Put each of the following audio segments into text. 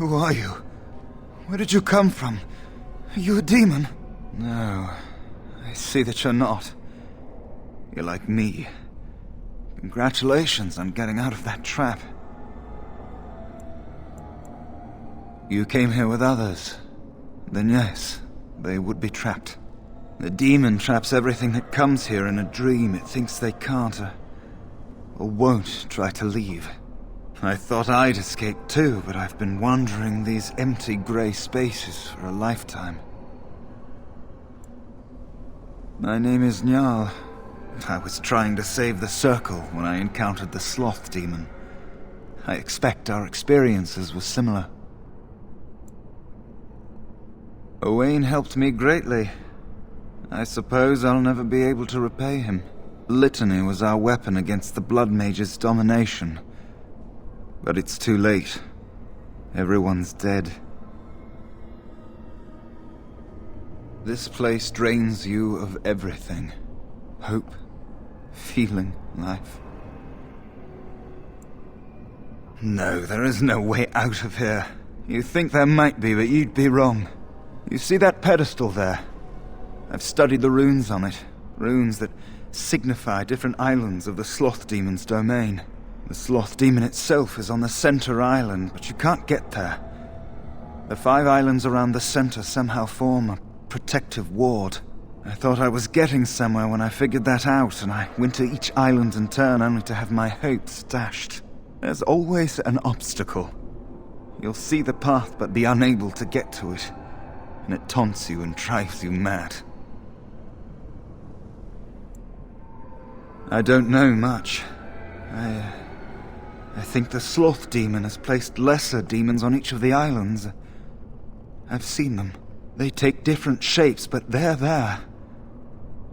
Who are you? Where did you come from? Are you a demon? No, I see that you're not. You're like me. Congratulations on getting out of that trap. You came here with others. Then yes, they would be trapped. The demon traps everything that comes here in a dream it thinks they can't or won't try to leave. I thought I'd escaped too, but I've been wandering these empty grey spaces for a lifetime. My name is Njal. I was trying to save the Circle when I encountered the Sloth demon. I expect our experiences were similar. Owain helped me greatly. I suppose I'll never be able to repay him. Litany was our weapon against the Blood Mage's domination. But it's too late. Everyone's dead. This place drains you of everything. Hope, feeling, life. No, there is no way out of here. You think there might be, but you'd be wrong. You see that pedestal there? I've studied the runes on it. Runes that signify different islands of the Sloth demon's domain. The Sloth demon itself is on the center island, but you can't get there. The 5 islands around the center somehow form a protective ward. I thought I was getting somewhere when I figured that out, and I went to each island in turn only to have my hopes dashed. There's always an obstacle. You'll see the path but be unable to get to it, and it taunts you and drives you mad. I don't know much. I think the Sloth demon has placed lesser demons on each of the islands. I've seen them. They take different shapes, but they're there.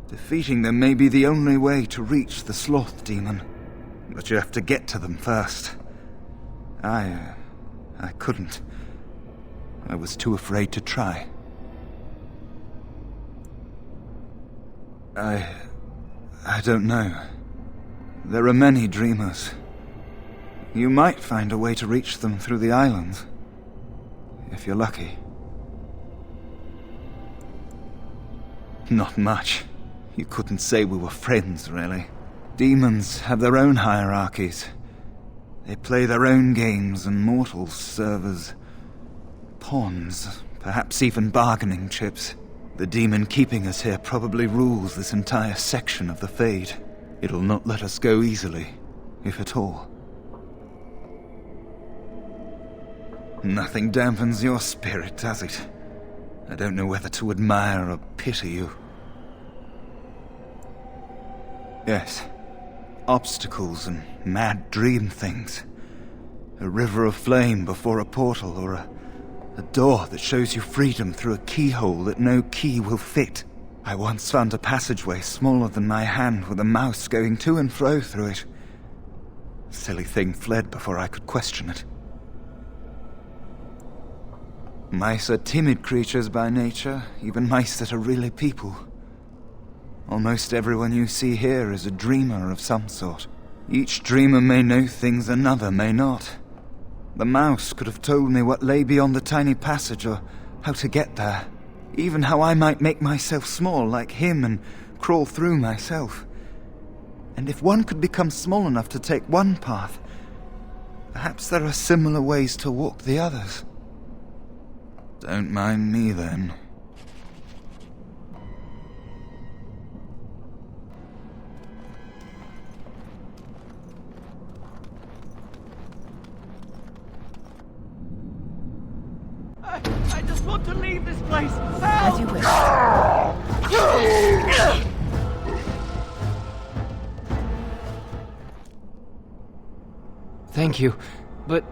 Defeating them may be the only way to reach the Sloth demon. But you have to get to them first. I couldn't. I was too afraid to try. I don't know. There are many dreamers. You might find a way to reach them through the islands, if you're lucky. Not much. You couldn't say we were friends, really. Demons have their own hierarchies. They play their own games, and mortals serve as pawns, perhaps even bargaining chips. The demon keeping us here probably rules this entire section of the Fade. It'll not let us go easily, if at all. Nothing dampens your spirit, does it? I don't know whether to admire or pity you. Yes, obstacles and mad dream things. A river of flame before a portal, or a door that shows you freedom through a keyhole that no key will fit. I once found a passageway smaller than my hand with a mouse going to and fro through it. The silly thing fled before I could question it. Mice are timid creatures by nature, even mice that are really people. Almost everyone you see here is a dreamer of some sort. Each dreamer may know things another may not. The mouse could have told me what lay beyond the tiny passage or how to get there. Even how I might make myself small like him and crawl through myself. And if one could become small enough to take one path, perhaps there are similar ways to walk the others. Don't mind me, then. I just want to leave this place! Help! As you wish. Thank you, but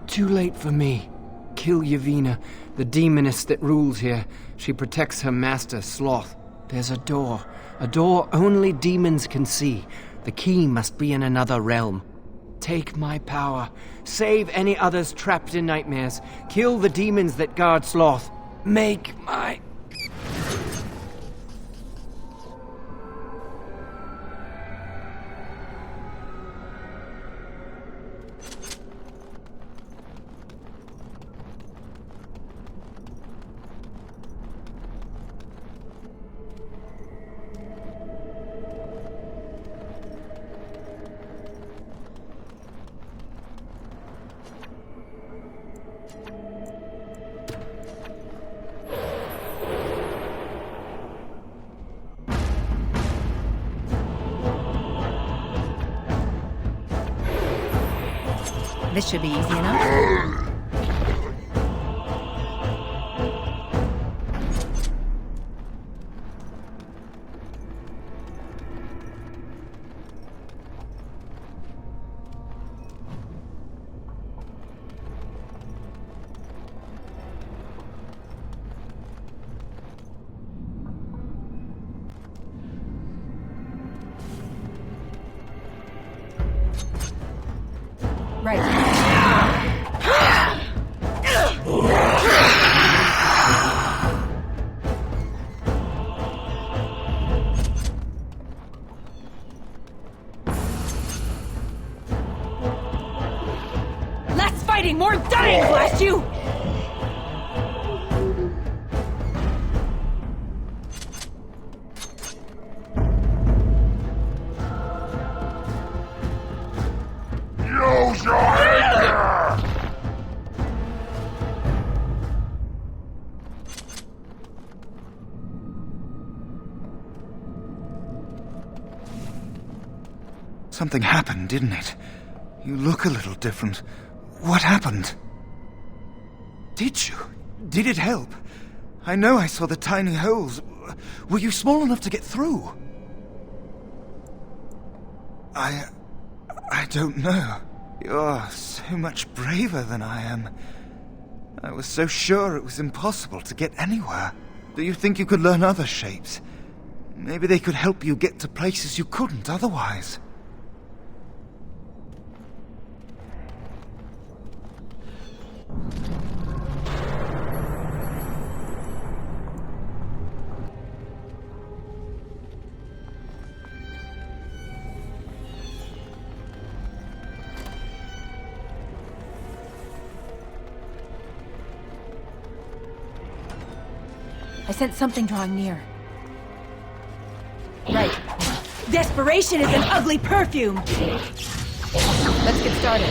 too late for me. Kill Yavina, the demoness that rules here. She protects her master, Sloth. There's a door only demons can see. The key must be in another realm. Take my power. Save any others trapped in nightmares. Kill the demons that guard Sloth. Make my... This should be easy enough. Right. Less fighting, more dying, blast you! Use your anger! Something happened, didn't it? You look a little different. What happened? Did you? Did it help? I know I saw the tiny holes. Were you small enough to get through? I don't know. You're so much braver than I am. I was so sure it was impossible to get anywhere. Do you think you could learn other shapes? Maybe they could help you get to places you couldn't otherwise. I sense something drawing near. Right. Desperation is an ugly perfume! Let's get started.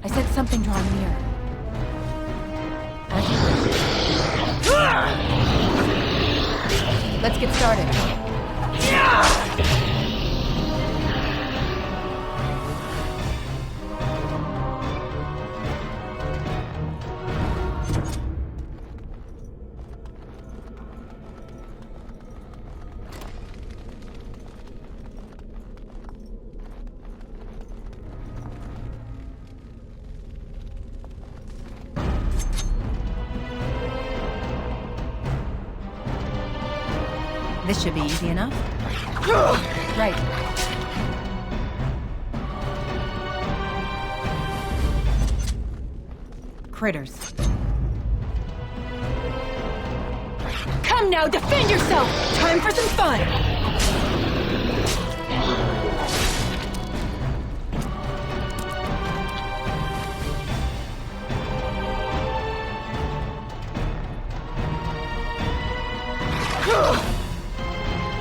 I sense something drawing near. As you wish. Let's get started. This should be easy enough. Right. Critters. Come now, defend yourself! Time for some fun!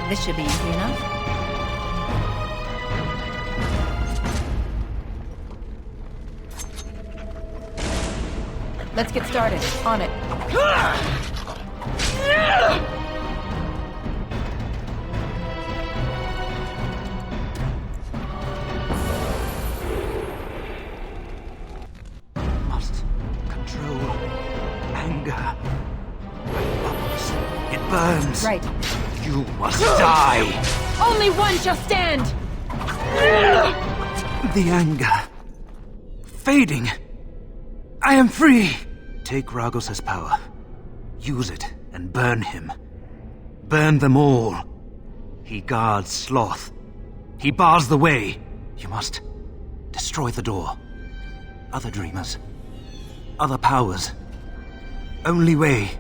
This should be easy enough. Let's get started. On it. Must control anger. Bubbles. It burns. Right. You must die. Only one shall stand! The anger. Fading. I am free. Take Ragos' power. Use it and burn him. Burn them all. He guards Sloth. He bars the way. You must Destroy the door. Other dreamers. Other powers. Only way.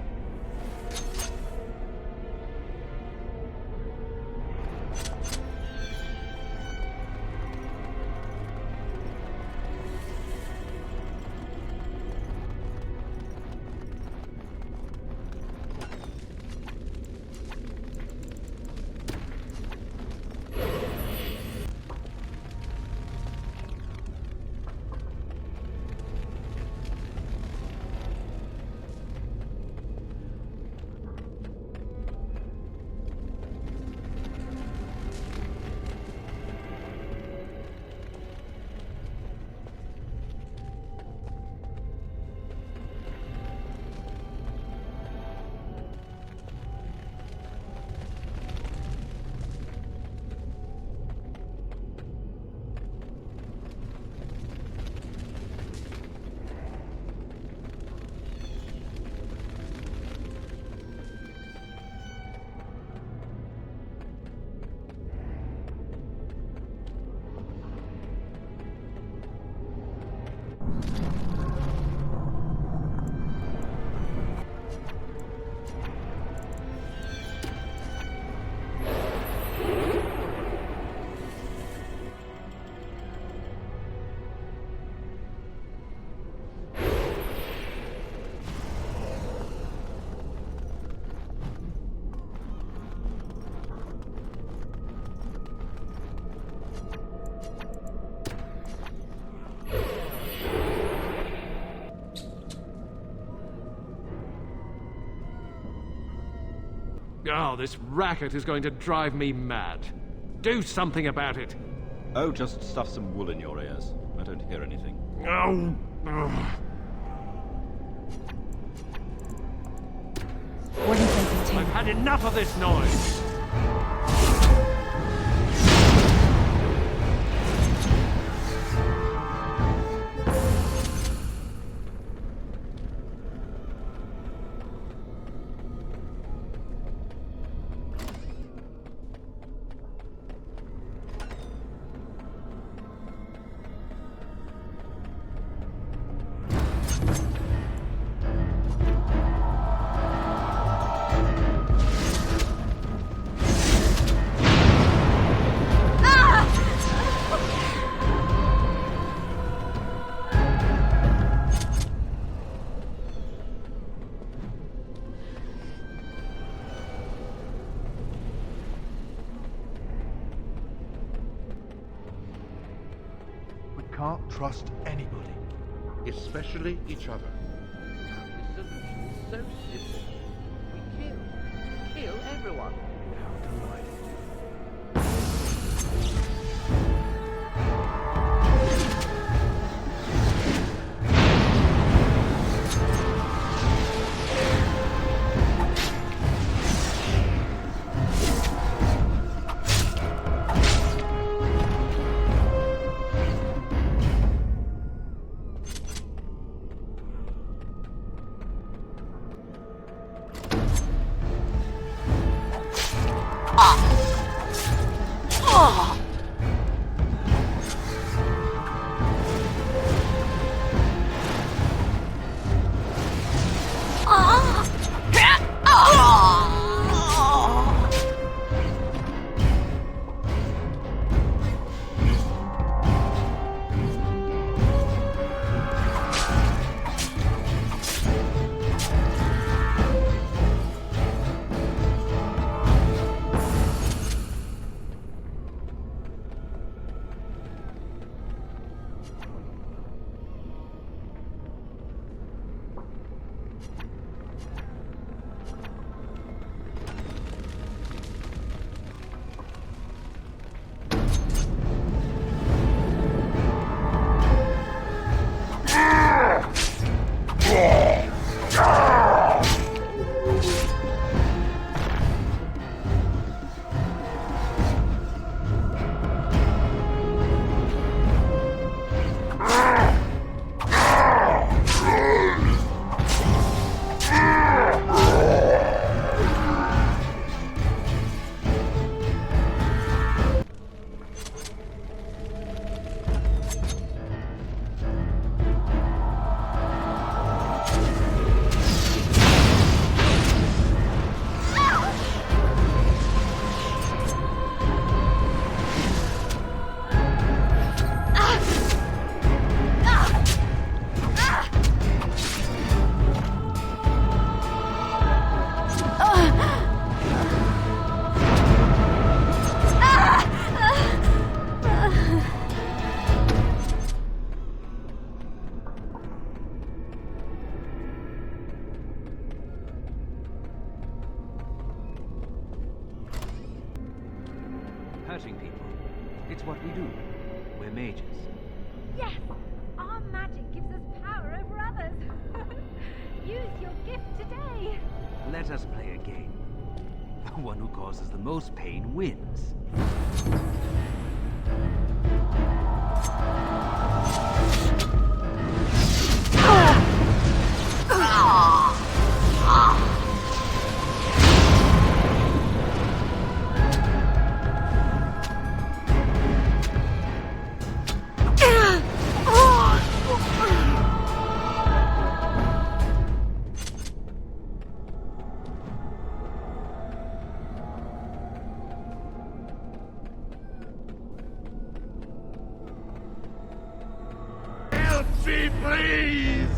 Oh, this racket is going to drive me mad. Do something about it. Oh, just stuff some wool in your ears. I don't hear anything. Oh. What is it, I've had enough of this noise. Can't trust anybody, especially each other. The solution is so simple. We kill everyone. How delighted. their mages. Yes! Our magic gives us power over others. Use your gift today. Let us play a game. The one who causes the most pain wins. Help me, please!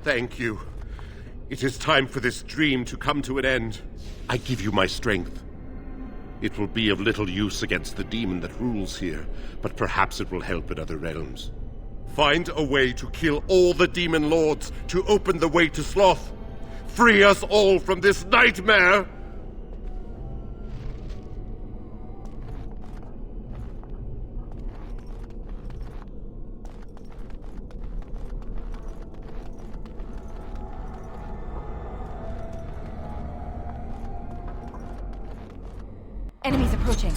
Thank you. It is time for this dream to come to an end. I give you my strength. It will be of little use against the demon that rules here, but perhaps it will help in other realms. Find a way to kill all the demon lords to open the way to Sloth. Free us all from this nightmare! Enemies approaching.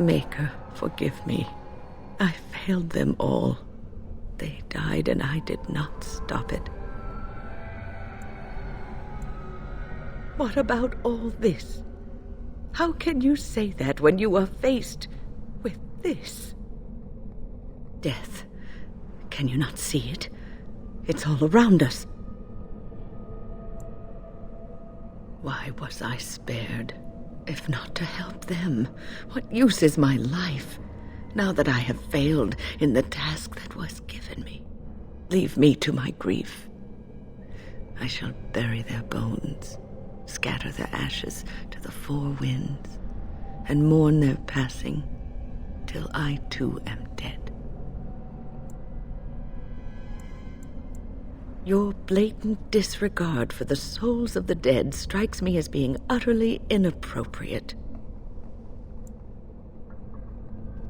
Maker, forgive me. I failed them all. They died and I did not stop it. What about all this? How can you say that when you are faced with this? Death. Can you not see it? It's all around us. Why was I spared, if not to help them? What use is my life, now that I have failed in the task that was given me? Leave me to my grief. I shall bury their bones, scatter their ashes to the four winds, and mourn their passing till I too am dead. Your blatant disregard for the souls of the dead strikes me as being utterly inappropriate.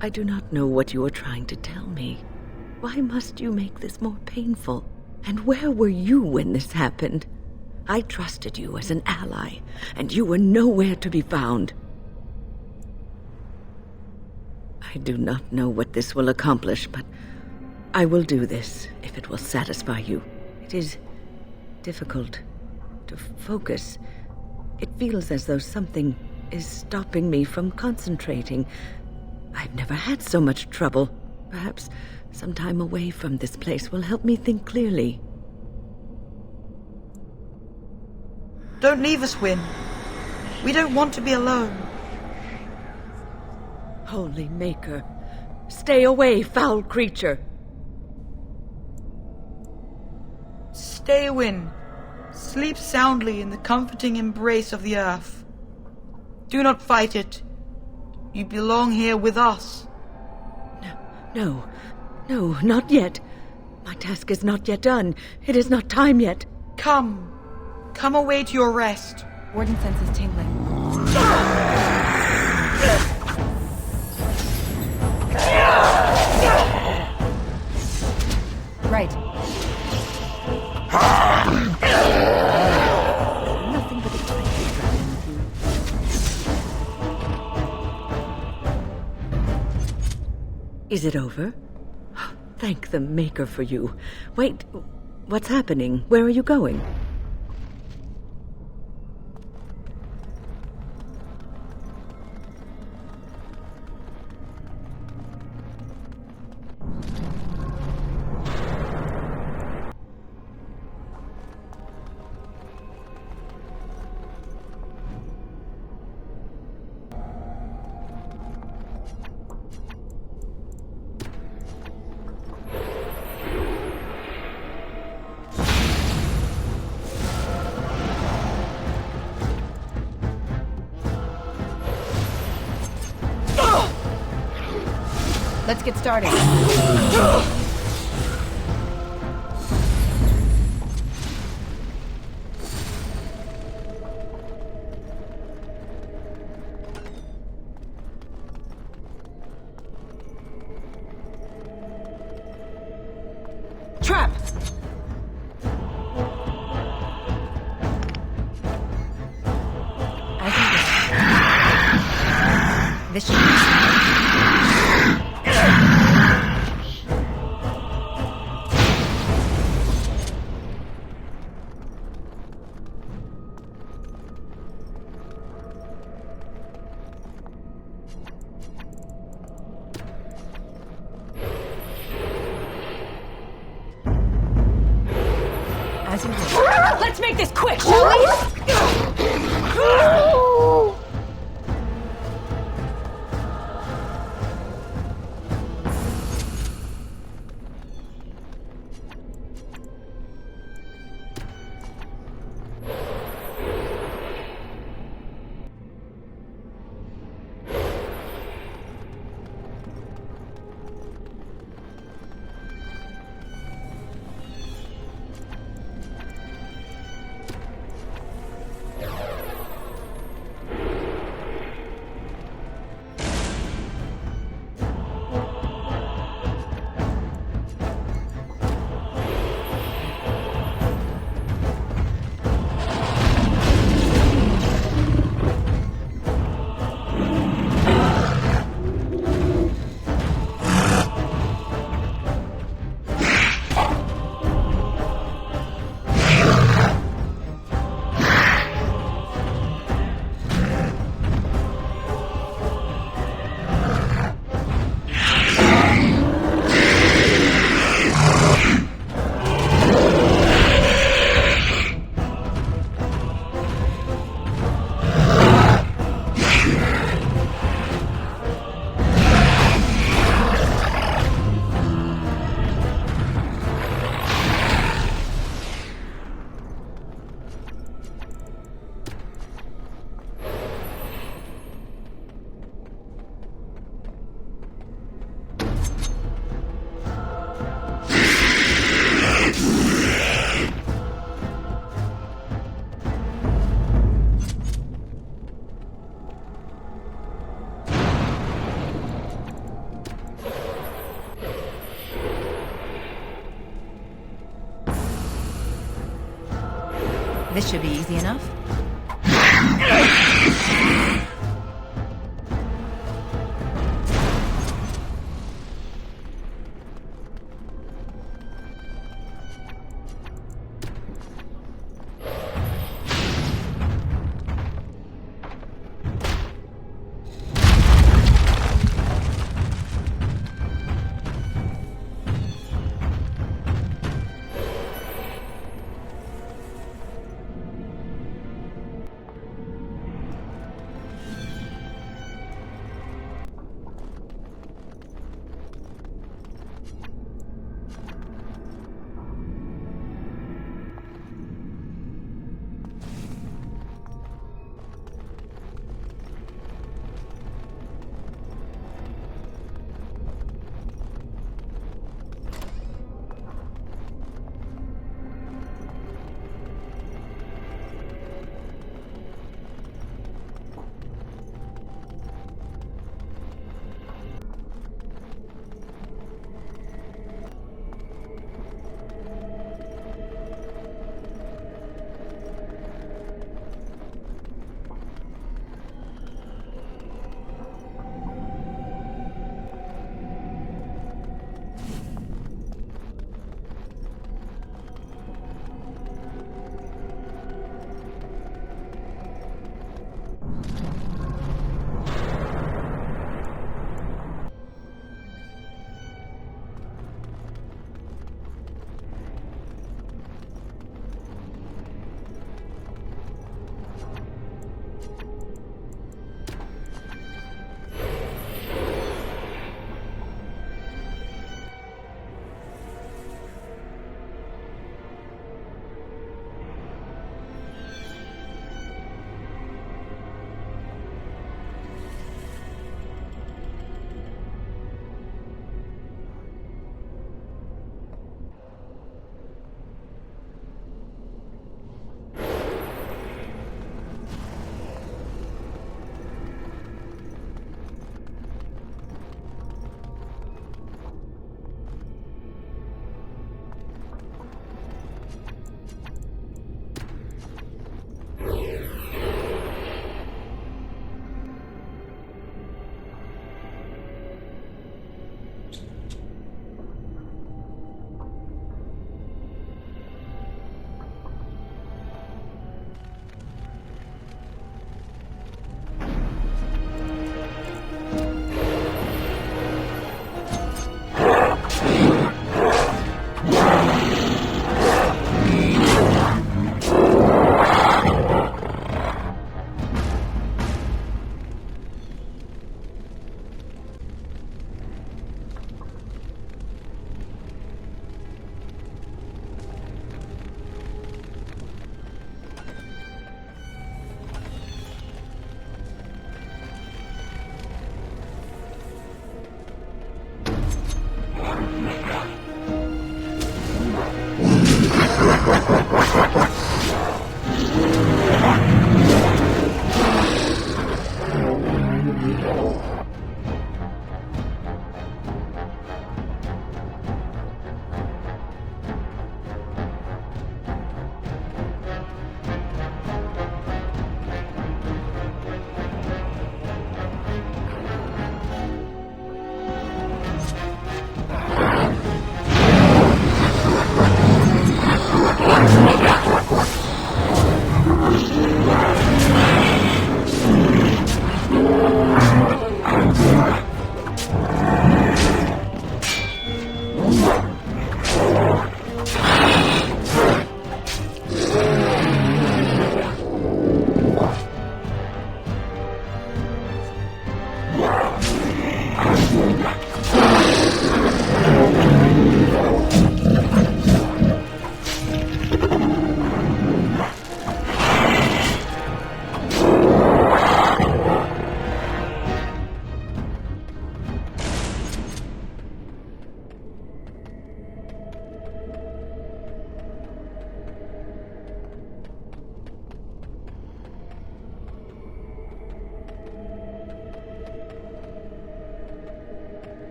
I do not know what you are trying to tell me. Why must you make this more painful? And where were you when this happened? I trusted you as an ally, and you were nowhere to be found. I do not know what this will accomplish, but I will do this if it will satisfy you. It is difficult to focus. It feels as though something is stopping me from concentrating. I've never had so much trouble. Perhaps some time away from this place will help me think clearly. Don't leave us, Wynne. We don't want to be alone. Holy Maker, stay away, foul creature! Stay, Wynne. Sleep soundly in the comforting embrace of the earth. Do not fight it. You belong here with us. No, not yet. My task is not yet done. It is not time yet. Come away to your rest. Warden senses tingling. Right. Nothing but excitement driving you. Is it over? Thank the Maker for you. Wait, what's happening? Where are you going? Let's get started. Trap! This should be... Let's make this quick, shall we? This should be easy enough.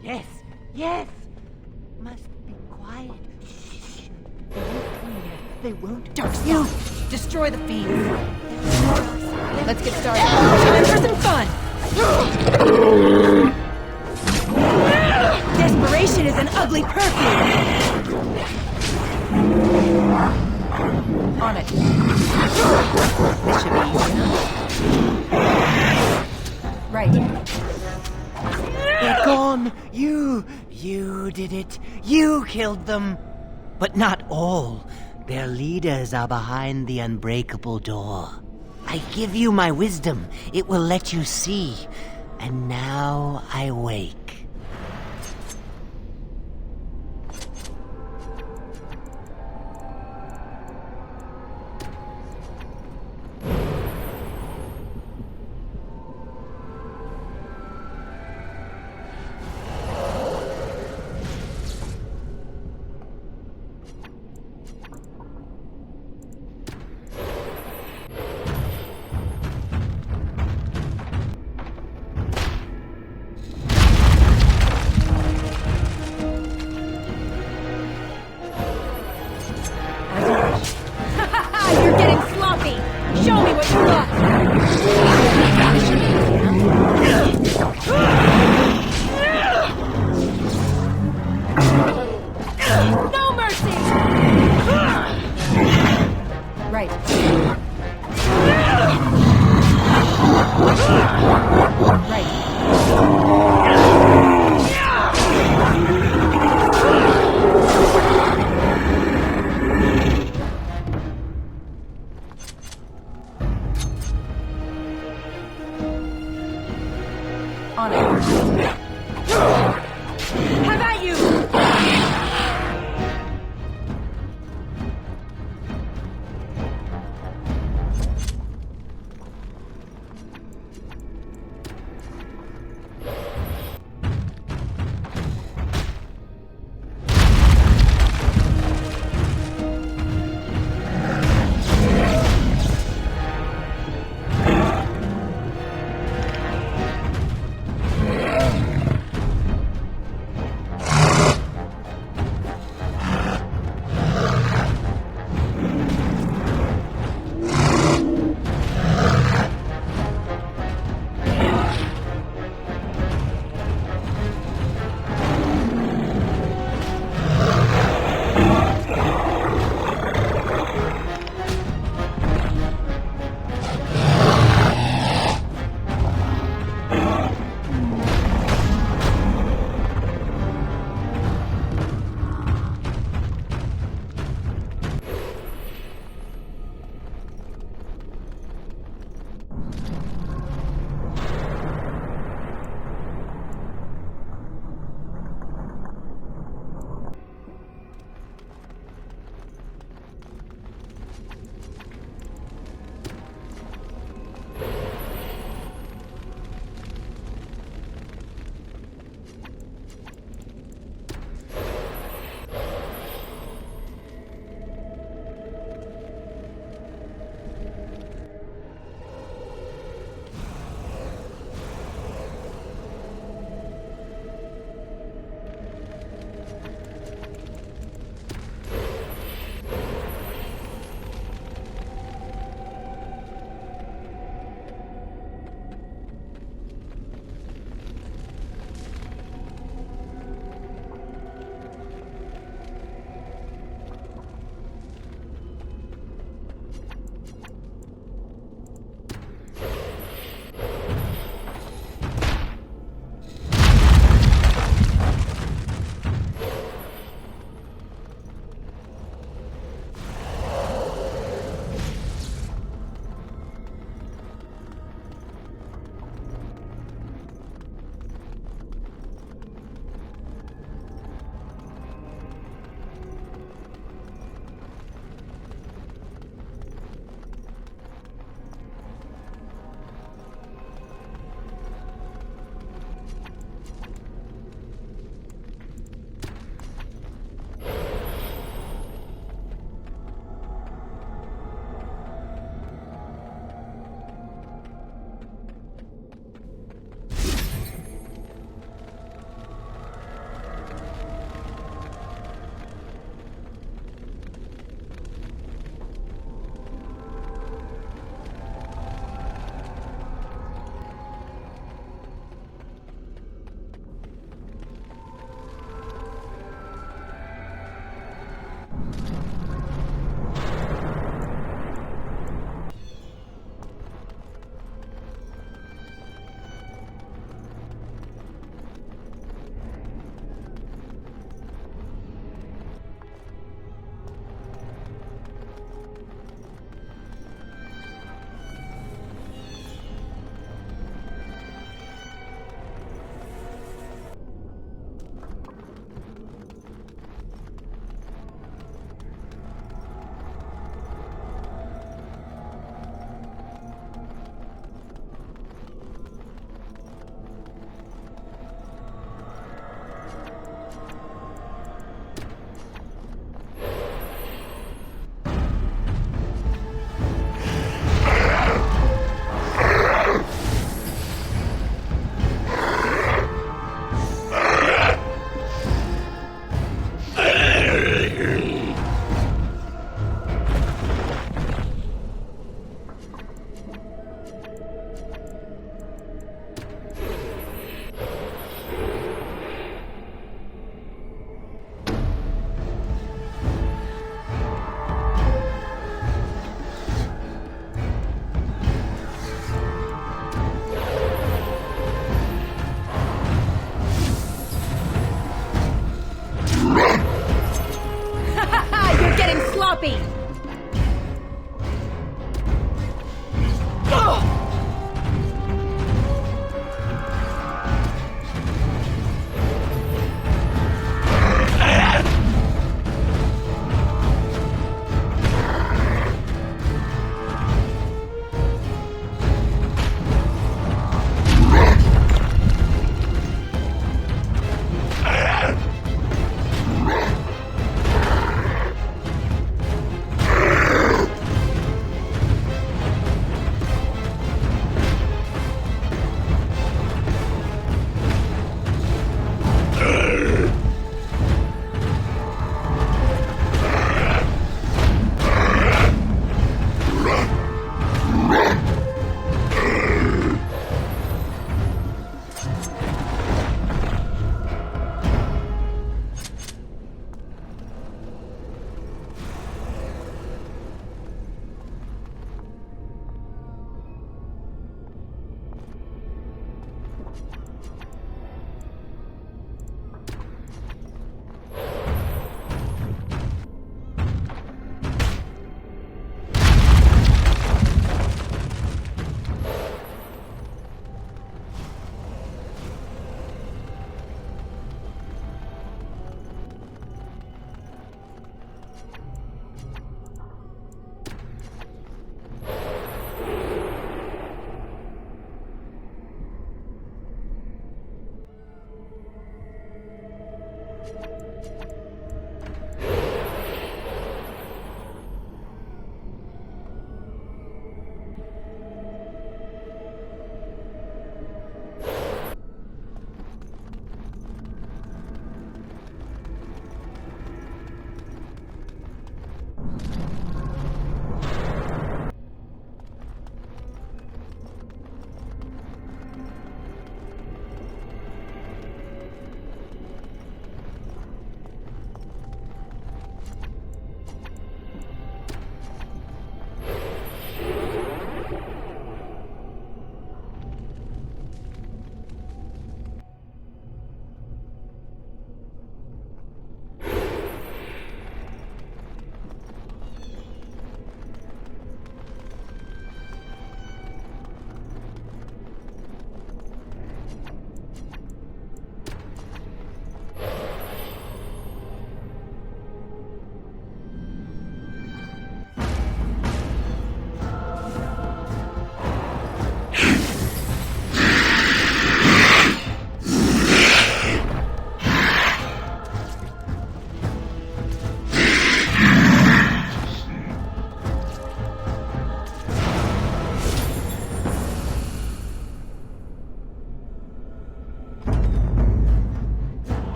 Yes, yes! Must be quiet. Shh. They won't come here. They won't. Don't you! Destroy the fiends. Let's get started. Time for some fun! Desperation is an ugly perfume! On it. This should be easy enough. Right. They're gone! You did it. You killed them. But not all. Their leaders are behind the unbreakable door. I give you my wisdom. It will let you see. And now I wake.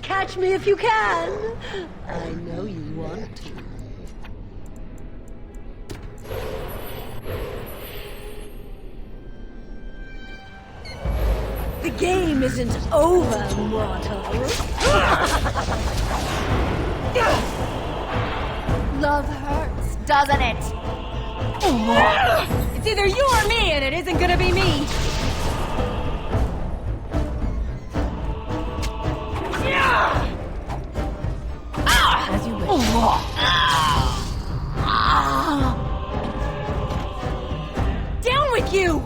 Catch me if you can. I know you want to. The game isn't over, mortal. Love hurts, doesn't it? It's either you or me, and it isn't gonna be me. As you wish. Down with you!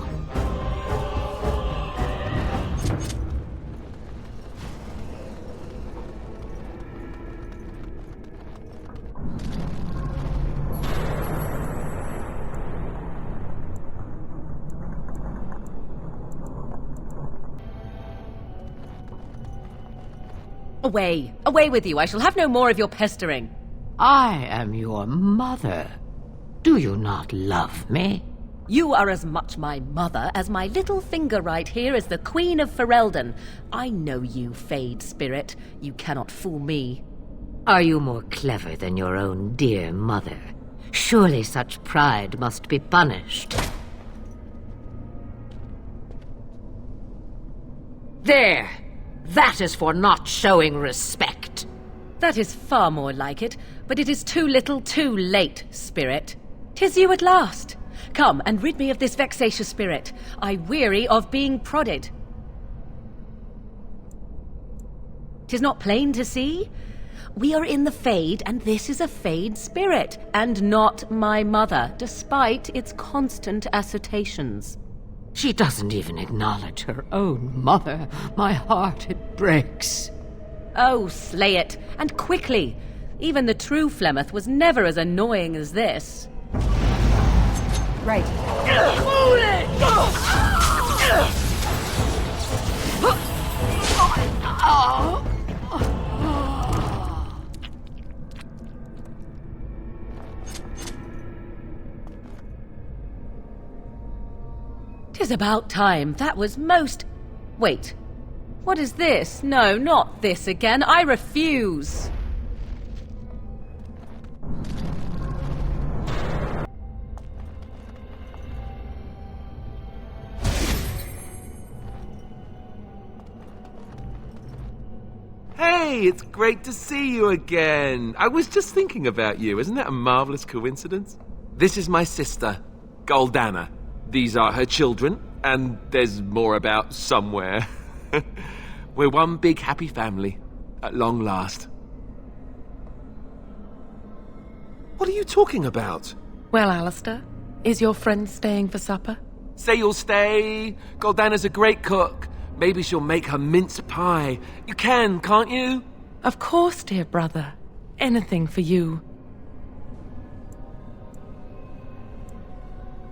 Away! Away with you! I shall have no more of your pestering. I am your mother. Do you not love me? You are as much my mother as my little finger right here is the Queen of Ferelden. I know you, Fade Spirit. You cannot fool me. Are you more clever than your own dear mother? Surely such pride must be punished. There! That is for not showing respect. That is far more like it, but it is too little too late, Spirit. 'Tis you at last. Come and rid me of this vexatious spirit. I weary of being prodded. 'Tis not plain to see? We are in the Fade, and this is a Fade spirit, and not my mother, despite its constant assertions. She doesn't even acknowledge her own mother. My heart, it breaks. Oh, slay it, and quickly. Even the true Flemeth was never as annoying as this. Right. Tis about time. That was most... Wait. What is this? No, not this again. I refuse. Hey, it's great to see you again. I was just thinking about you. Isn't that a marvelous coincidence? This is my sister, Goldana. These are her children, and there's more about somewhere. We're one big happy family, at long last. What are you talking about? Well, Alistair, is your friend staying for supper? Say you'll stay. Goldana's a great cook. Maybe she'll make her mince pie. You can, can't you? Of course, dear brother. Anything for you.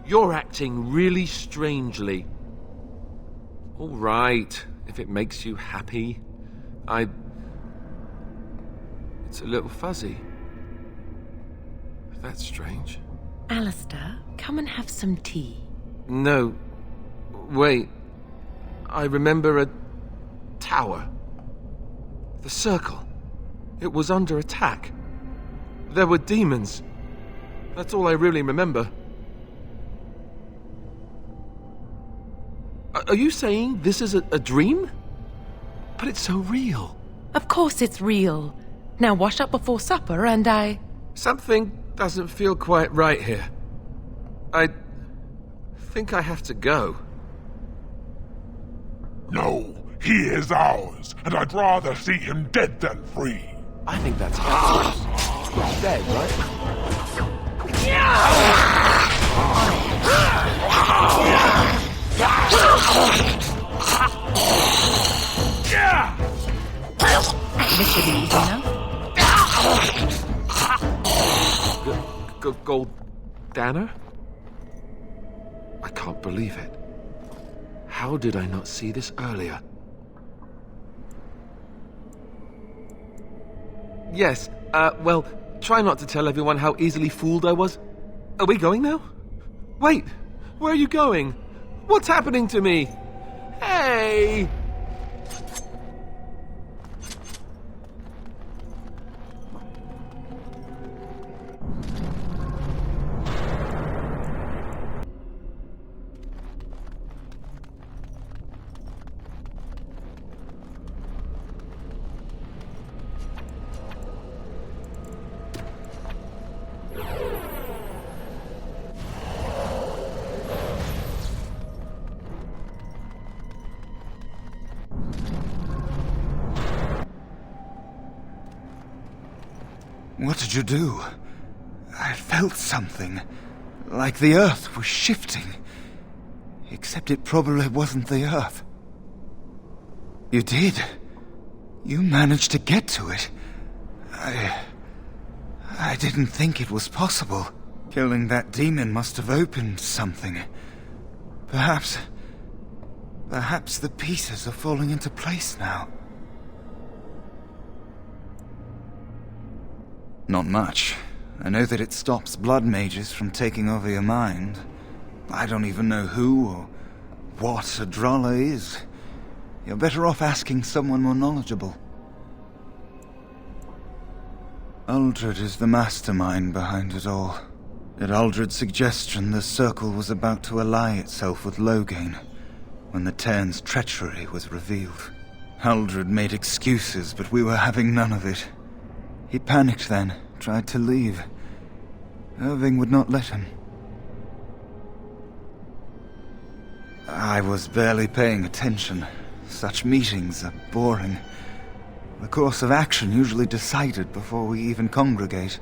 You're acting really strangely. All right, if it makes you happy. It's a little fuzzy. That's strange. Alistair, come and have some tea. No. Wait. I remember a tower. The circle. It was under attack. There were demons. That's all I really remember. Are you saying this is a dream? But it's so real. Of course it's real. Now wash up before supper and Something doesn't feel quite right here. I think I have to go. No, he is ours, and I'd rather see him dead than free. I think that's He's dead, right? This should be easy enough. Goldana? I can't believe it. How did I not see this earlier? Yes, well, try not to tell everyone how easily fooled I was. Are we going now? Wait, where are you going? What's happening to me? Hey! What did you do? I felt something. Like the Earth was shifting. Except it probably wasn't the Earth. You did. You managed to get to it. I didn't think it was possible. Killing that demon must have opened something. Perhaps the pieces are falling into place now. Not much. I know that it stops blood mages from taking over your mind. I don't even know who or what a Drolla is. You're better off asking someone more knowledgeable. Uldred is the mastermind behind it all. At Uldred's suggestion, the Circle was about to ally itself with Loghain when the Tern's treachery was revealed. Uldred made excuses, but we were having none of it. He panicked then, tried to leave. Irving would not let him. I was barely paying attention. Such meetings are boring. The course of action usually decided before we even congregate.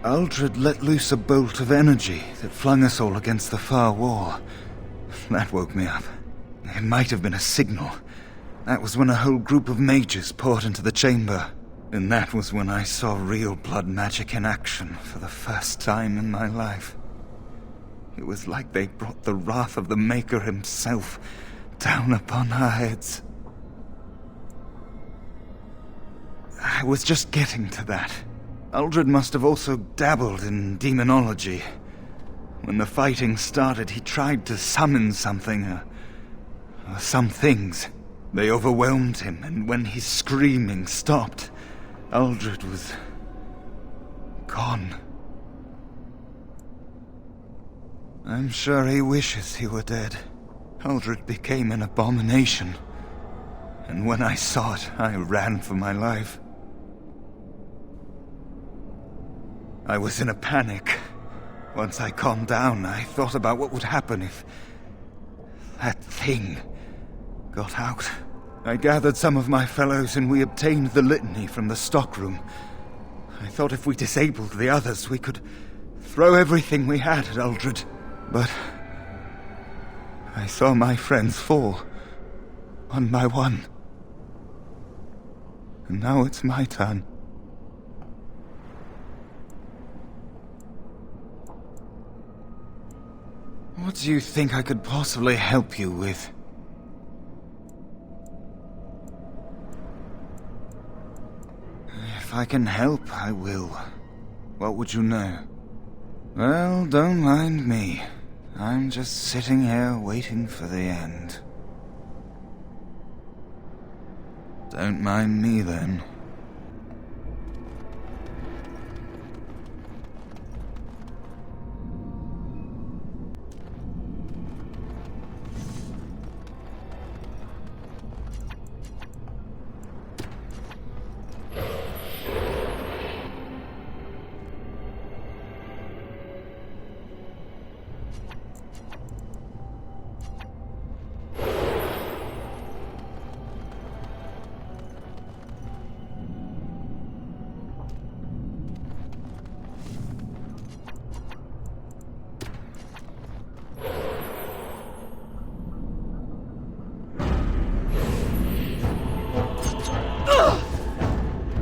Uldred let loose a bolt of energy that flung us all against the far wall. That woke me up. It might have been a signal. That was when a whole group of mages poured into the chamber. And that was when I saw real blood magic in action for the first time in my life. It was like they brought the wrath of the Maker himself down upon our heads. I was just getting to that. Uldred must have also dabbled in demonology. When the fighting started, he tried to summon something, or some things. They overwhelmed him, and when his screaming stopped, Uldred was gone. I'm sure he wishes he were dead. Uldred became an abomination. And when I saw it, I ran for my life. I was in a panic. Once I calmed down, I thought about what would happen if that thing got out. I gathered some of my fellows and we obtained the litany from the stockroom. I thought if we disabled the others, we could throw everything we had at Uldred. But I saw my friends fall, one by one. And now it's my turn. What do you think I could possibly help you with? If I can help, I will. What would you know? Well, don't mind me. I'm just sitting here waiting for the end. Don't mind me, then.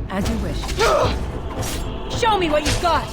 As you wish. Show me what you've got!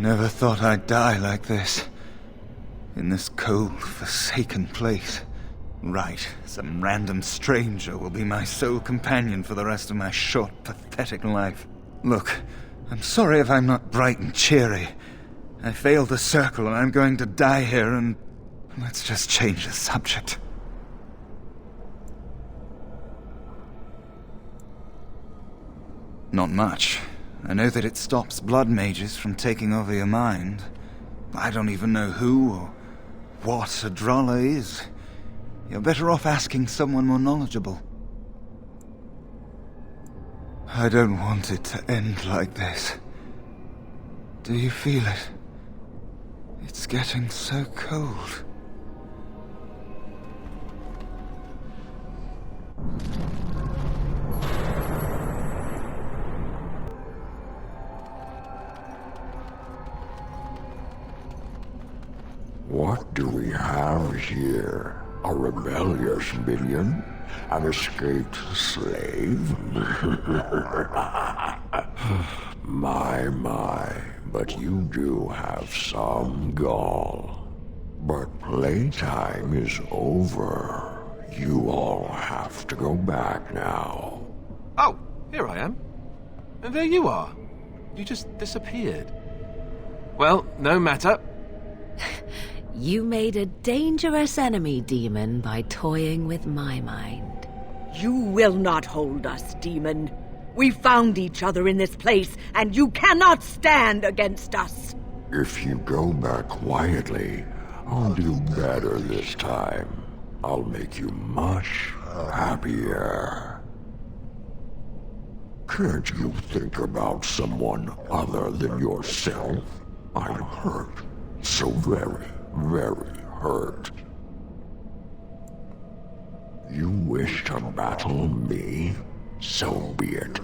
never thought I'd die like this. In this cold, forsaken place. Right, some random stranger will be my sole companion for the rest of my short, pathetic life. Look, I'm sorry if I'm not bright and cheery. I failed the circle and I'm going to die here, and let's just change the subject. Not much. I know that it stops blood mages from taking over your mind. I don't even know who or what a Drala is. You're better off asking someone more knowledgeable. I don't want it to end like this. Do you feel it? It's getting so cold. What do we have here? A rebellious minion? An escaped slave? My, but you do have some gall. But playtime is over. You all have to go back now. Oh, here I am. And there you are. You just disappeared. Well, no matter. You made a dangerous enemy, demon, by toying with my mind. You will not hold us, demon. We found each other in this place, and you cannot stand against us. If you go back quietly, I'll do better this time. I'll make you much happier. Can't you think about someone other than yourself? I'm hurt. So very, very hurt. You wish to battle me? So be it.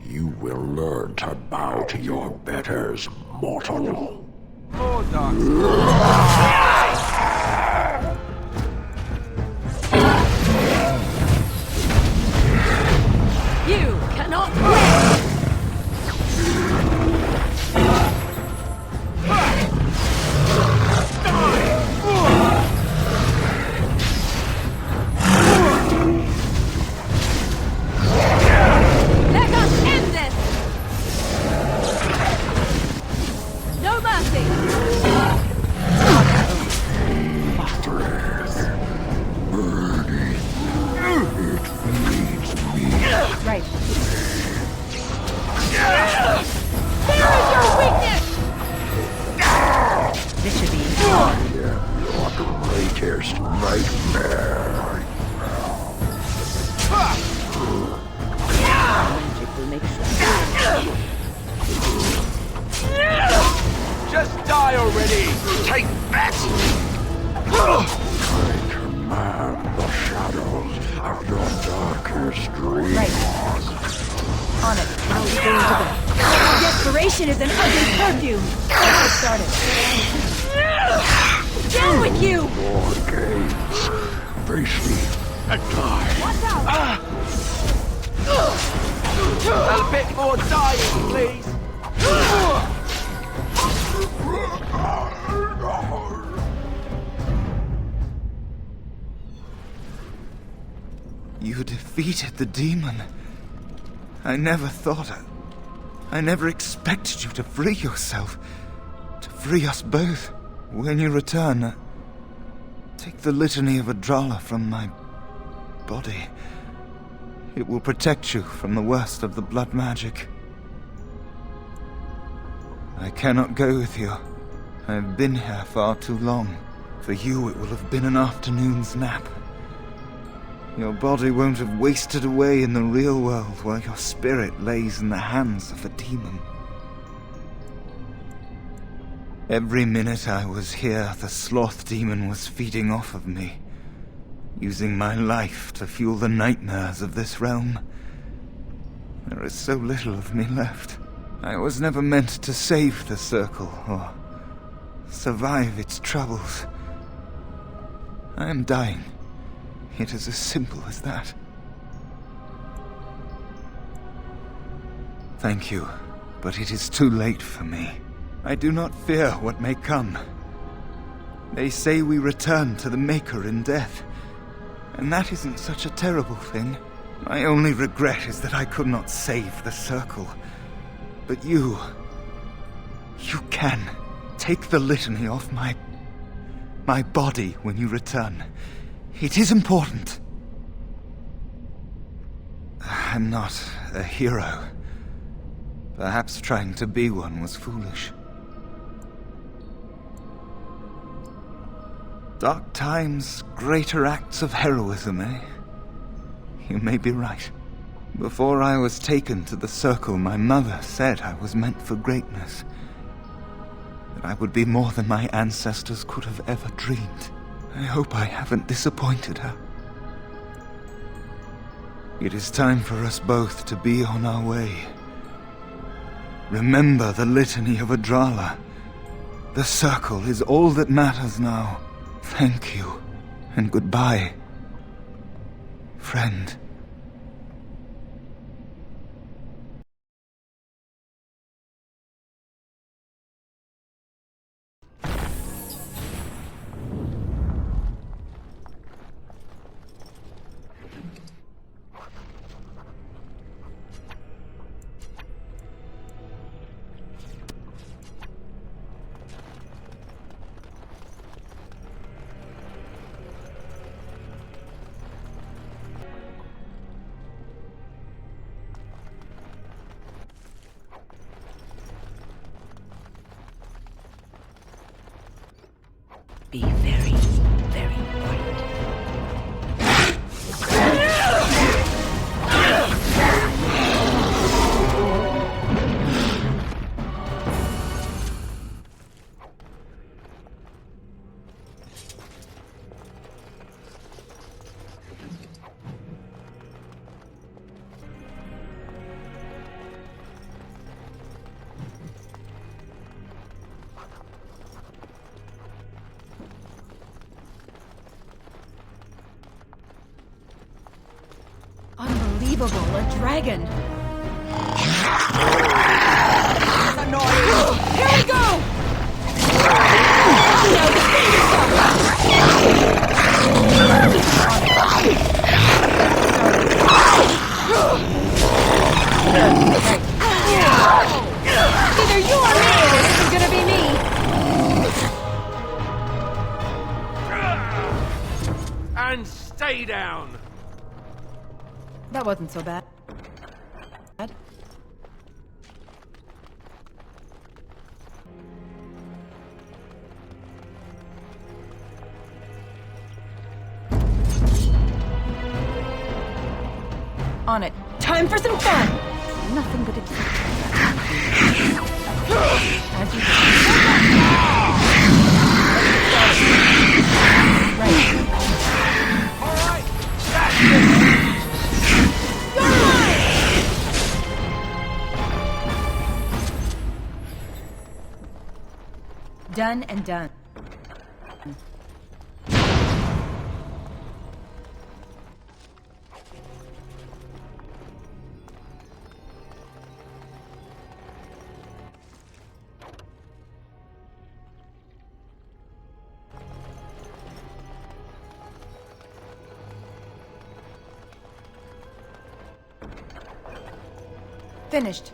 You will learn to bow to your betters, mortal. More dark. You cannot win! Let us end this! No mercy! Right. Where is your weakness? This should be Your greatest nightmare. Magic will make sure. Just die already! Take that! I command the shadows of your darkest dreams. On it. How are we going to go? Desperation is an ugly perfume. Let's get started. Down with you! Your gaze. Face me and die. Watch out! A bit more dying, please! You defeated the demon. I never thought I never expected you to free yourself. To free us both. When you return, take the litany of Adrala from my body. It will protect you from the worst of the blood magic. I cannot go with you. I have been here far too long. For you, it will have been an afternoon's nap. Your body won't have wasted away in the real world while your spirit lays in the hands of a demon. Every minute I was here, the Sloth demon was feeding off of me, using my life to fuel the nightmares of this realm. There is so little of me left. I was never meant to save the circle or survive its troubles. I am dying. It is as simple as that. Thank you, but it is too late for me. I do not fear what may come. They say we return to the Maker in death, and that isn't such a terrible thing. My only regret is that I could not save the Circle. But you can. Take the litany off my body when you return. It is important. I'm not a hero. Perhaps trying to be one was foolish. Dark times, greater acts of heroism, eh? You may be right. Before I was taken to the Circle, my mother said I was meant for greatness. That I would be more than my ancestors could have ever dreamed. I hope I haven't disappointed her. It is time for us both to be on our way. Remember the litany of Adrala. The Circle is all that matters now. Thank you, and goodbye, friend. Be very, very quiet. Unbelievable, a dragon! Here we go! Either you or me, and it isn't gonna be me! And stay down! That wasn't so bad. On it. Time for some fun! Nothing but excitement. As you right. Alright, Done and done. Finished.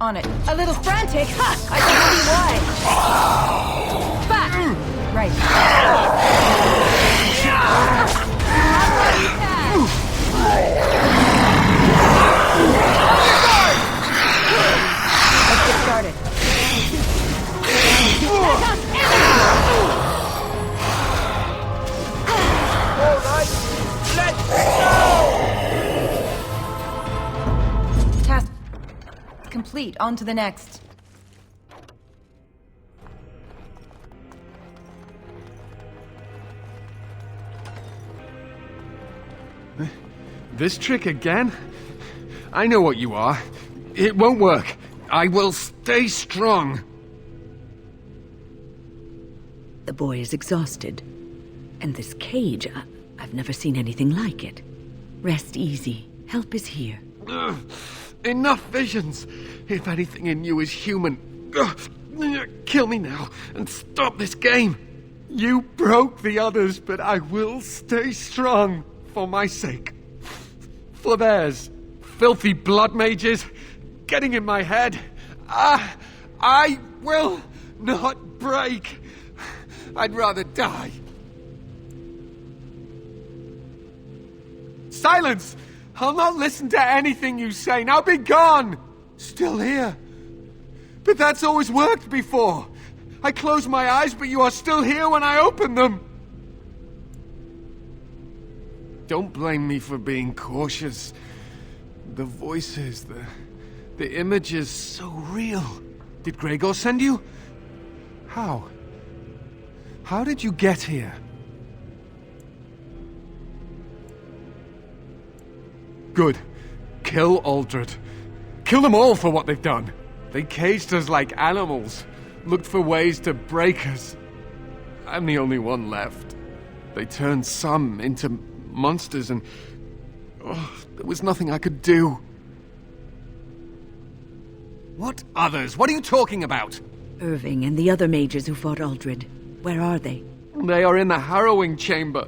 On it. A little frantic? Ha! I can see why. Back! Right. Let's get started. all right, let's go! Task complete. On to the next. This trick again? I know what you are. It won't work. I will stay strong. The boy is exhausted. And this cage, I've never seen anything like it. Rest easy. Help is here. Enough visions. If anything in you is human, kill me now and stop this game. You broke the others, but I will stay strong for my sake. For theirs. Filthy blood mages getting in my head. I will not break. I'd rather die. Silence! I'll not listen to anything you say. Now be gone! Still here. But that's always worked before. I close my eyes, but you are still here when I open them. Don't blame me for being cautious. The voices, the images, so real. Did Gregor send you? How? How did you get here? Good. Kill Aldred. Kill them all for what they've done. They caged us like animals, looked for ways to break us. I'm the only one left. They turned some into monsters and... there was nothing I could do. What others? What are you talking about? Irving and the other mages who fought Aldred. Where are they? They are in the harrowing chamber.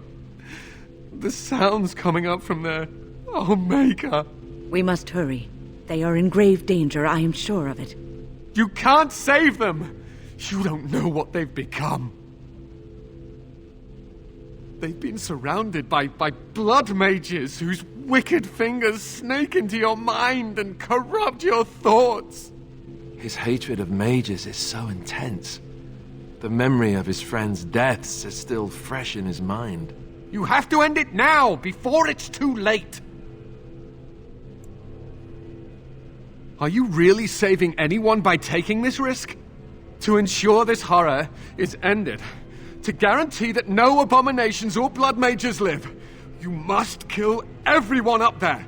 The sounds coming up from there. Oh, Maker. We must hurry. They are in grave danger, I am sure of it. You can't save them! You don't know what they've become. They've been surrounded by blood mages whose wicked fingers snake into your mind and corrupt your thoughts. His hatred of mages is so intense. The memory of his friends' deaths is still fresh in his mind. You have to end it now, before it's too late! Are you really saving anyone by taking this risk? To ensure this horror is ended, to guarantee that no abominations or blood mages live, you must kill everyone up there.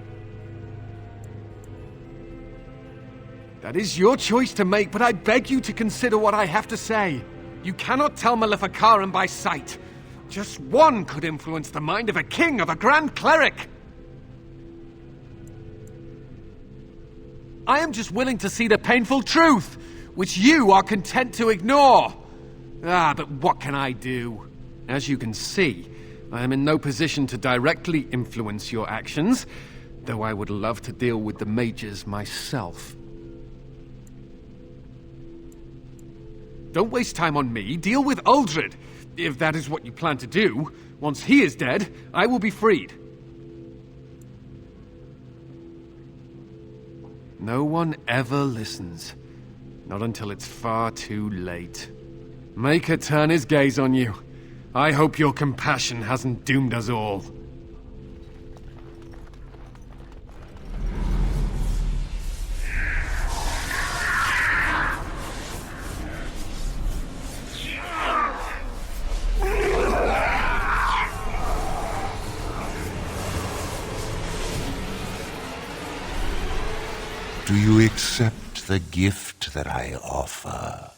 That is your choice to make, but I beg you to consider what I have to say. You cannot tell Maleficarum by sight. Just one could influence the mind of a king, of a grand cleric. I am just willing to see the painful truth, which you are content to ignore. But what can I do? As you can see, I am in no position to directly influence your actions, though I would love to deal with the mages myself. Don't waste time on me. Deal with Aldred. If that is what you plan to do, once he is dead, I will be freed. No one ever listens. Not until it's far too late. Maker turn his gaze on you. I hope your compassion hasn't doomed us all. Do you accept the gift that I offer?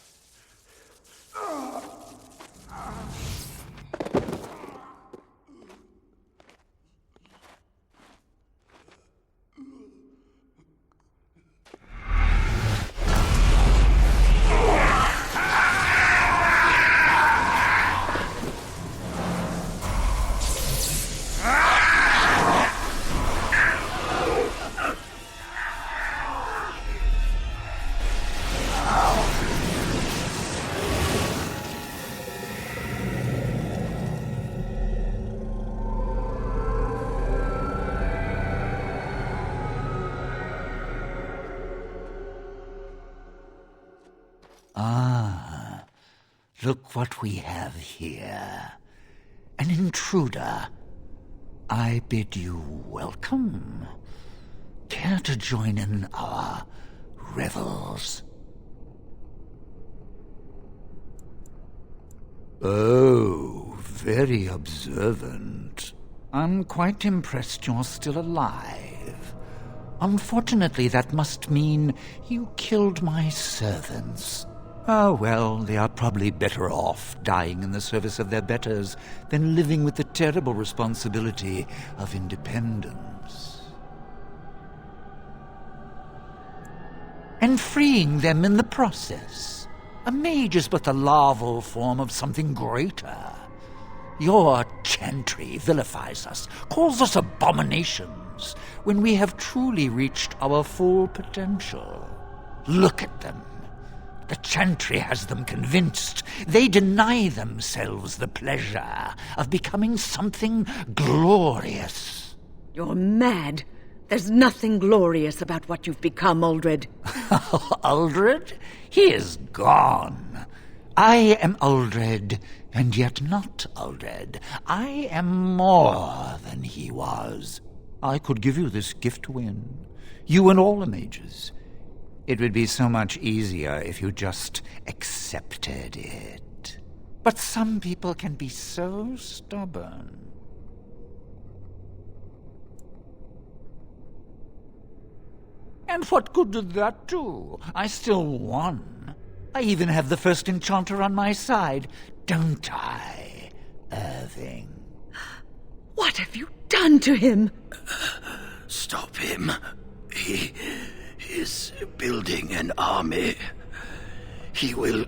Ah, look what we have here. An intruder. I bid you welcome. Care to join in our revels? Oh, very observant. I'm quite impressed you're still alive. Unfortunately, that must mean you killed my servants. Oh, well, they are probably better off dying in the service of their betters than living with the terrible responsibility of independence. And freeing them in the process. A mage is but the larval form of something greater. Your chantry vilifies us, calls us abominations, when we have truly reached our full potential. Look at them. The chantry has them convinced. They deny themselves the pleasure of becoming something glorious. You're mad. There's nothing glorious about what you've become, Uldred. Uldred? He is gone. I am Uldred, and yet not Uldred. I am more than he was. I could give you this gift to win. You and all the mages. It would be so much easier if you just accepted it. But some people can be so stubborn. And what good did that do? I still won. I even have the first enchanter on my side, don't I, Irving? What have you done to him? Stop him. He is building an army. He will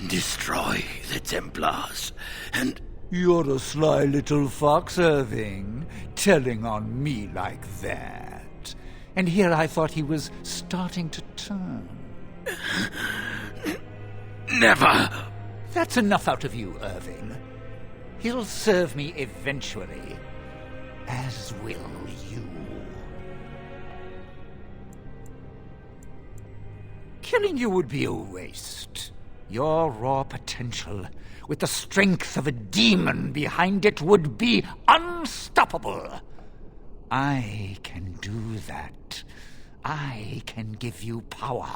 destroy the Templars, and... You're a sly little fox, Irving, telling on me like that. And here I thought he was starting to turn. Never! That's enough out of you, Irving. He'll serve me eventually, as will you. Killing you would be a waste. Your raw potential, with the strength of a demon behind it, would be unstoppable. I can do that. I can give you power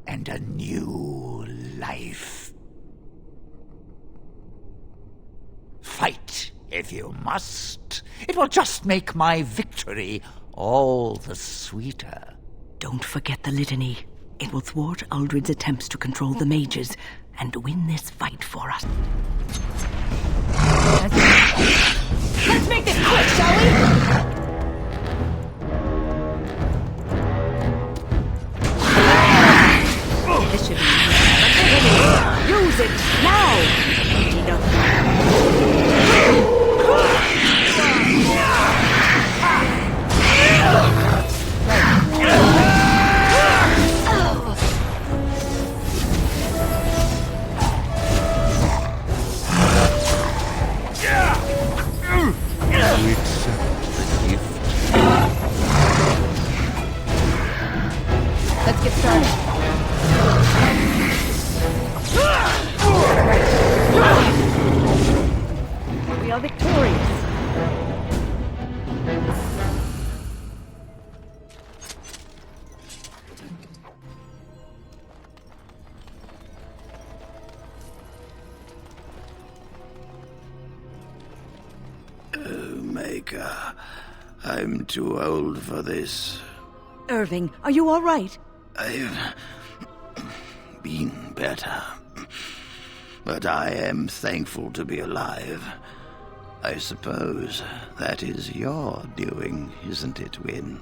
and a new life. Fight if you must. It will just make my victory all the sweeter. Don't forget the litany. It will thwart Uldred's attempts to control the mages and win this fight for us. Let's make this quick, shall we? This should be use it now! We accept the gift. Let's get started. We are victorious. Maker, I'm too old for this. Irving, are you all right? I've been better. But I am thankful to be alive. I suppose that is your doing, isn't it, Wynne?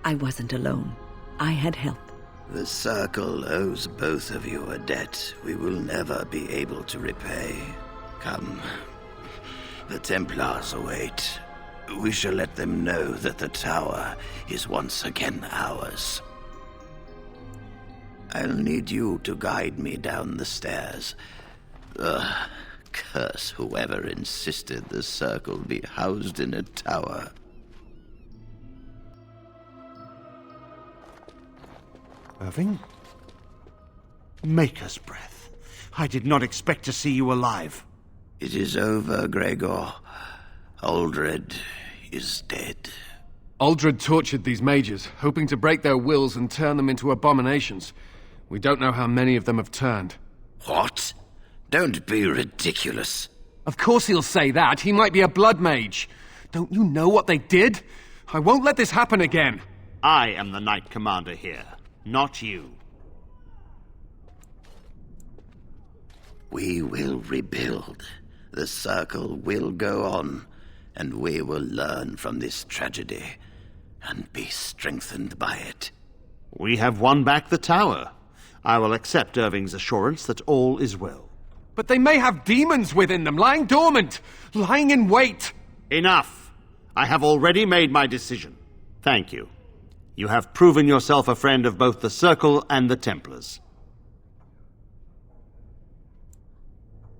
I wasn't alone. I had help. The Circle owes both of you a debt we will never be able to repay. Come. The Templars await. We shall let them know that the tower is once again ours. I'll need you to guide me down the stairs. Curse whoever insisted the Circle be housed in a tower. Irving? Maker's breath. I did not expect to see you alive. It is over, Gregor. Uldred is dead. Uldred tortured these mages, hoping to break their wills and turn them into abominations. We don't know how many of them have turned. What? Don't be ridiculous. Of course he'll say that. He might be a blood mage. Don't you know what they did? I won't let this happen again! I am the Knight Commander here, not you. We will rebuild. The Circle will go on, and we will learn from this tragedy and be strengthened by it. We have won back the tower. I will accept Irving's assurance that all is well. But they may have demons within them, lying dormant, lying in wait. Enough! I have already made my decision. Thank you. You have proven yourself a friend of both the Circle and the Templars.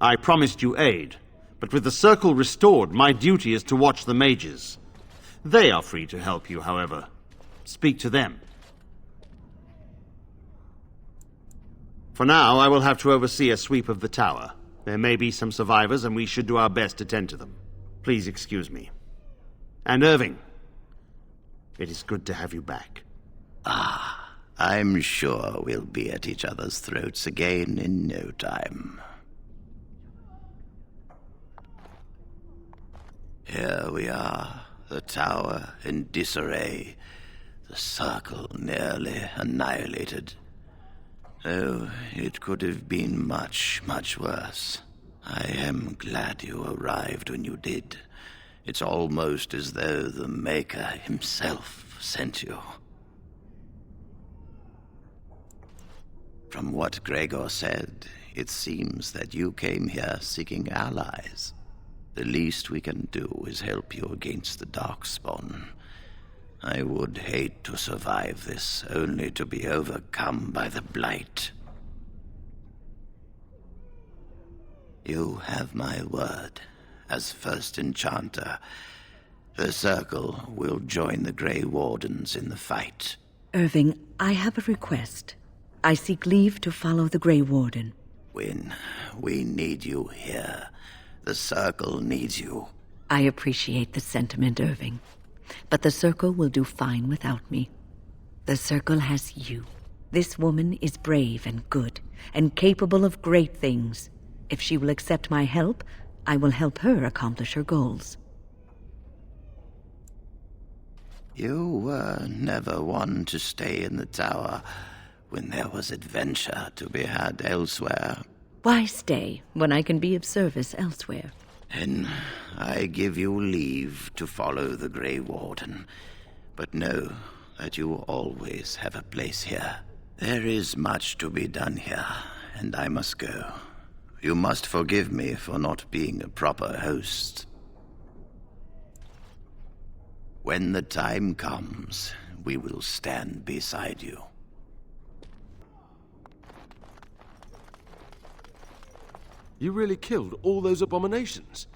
I promised you aid, but with the Circle restored, my duty is to watch the mages. They are free to help you, however. Speak to them. For now, I will have to oversee a sweep of the tower. There may be some survivors, and we should do our best to tend to them. Please excuse me. And Irving, it is good to have you back. I'm sure we'll be at each other's throats again in no time. Here we are, the tower in disarray, the Circle nearly annihilated. Oh, it could have been much, much worse. I am glad you arrived when you did. It's almost as though the Maker himself sent you. From what Gregor said, it seems that you came here seeking allies. The least we can do is help you against the Darkspawn. I would hate to survive this, only to be overcome by the Blight. You have my word. As first enchanter, the Circle will join the Grey Wardens in the fight. Irving, I have a request. I seek leave to follow the Grey Warden. Wynne, we need you here. The Circle needs you. I appreciate the sentiment, Irving. But the Circle will do fine without me. The Circle has you. This woman is brave and good, and capable of great things. If she will accept my help, I will help her accomplish her goals. You were never one to stay in the tower when there was adventure to be had elsewhere. Why stay when I can be of service elsewhere? Then I give you leave to follow the Grey Warden, but know that you always have a place here. There is much to be done here, and I must go. You must forgive me for not being a proper host. When the time comes, we will stand beside you. You really killed all those abominations?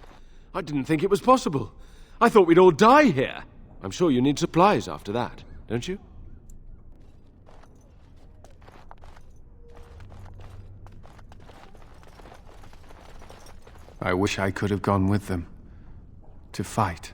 I didn't think it was possible. I thought we'd all die here. I'm sure you need supplies after that, don't you? I wish I could have gone with them. To fight.